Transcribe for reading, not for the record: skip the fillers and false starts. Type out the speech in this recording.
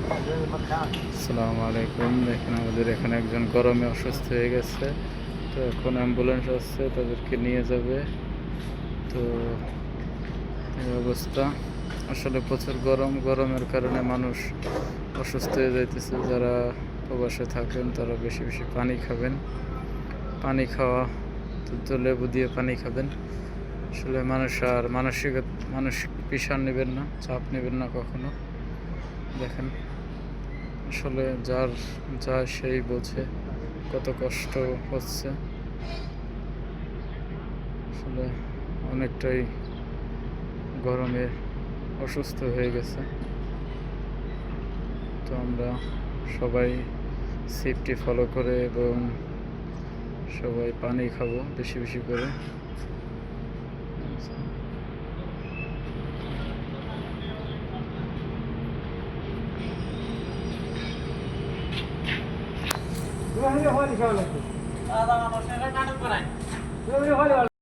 আসসালামু আলাইকুম। দেখেন আমাদের এখানে একজন গরমে অসুস্থ হয়ে গেছে, তো এখন অ্যাম্বুলেন্স আসছে, তাদেরকে নিয়ে যাবে। তো এই অবস্থা, আসলে প্রচুর গরমের কারণে মানুষ অসুস্থ হয়ে যাইতেছে। যারা প্রবাসে থাকেন তারা বেশি বেশি পানি খাবেন, পানি খাওয়া তো লেবু দিয়ে পানি খাবেন। আসলে মানুষ আর মানসিক প্রেশার নেবেন না, চাপ নেবেন না কখনো। দেখেন আসলে যার যা সেই বোঝে কত কষ্ট হচ্ছে। আসলে অনেকটাই গরমে অসুস্থ হয়ে গেছে। তো আমরা সবাই সেফটি ফলো করে এবং সবাই পানি খাবো বেশি বেশি করে।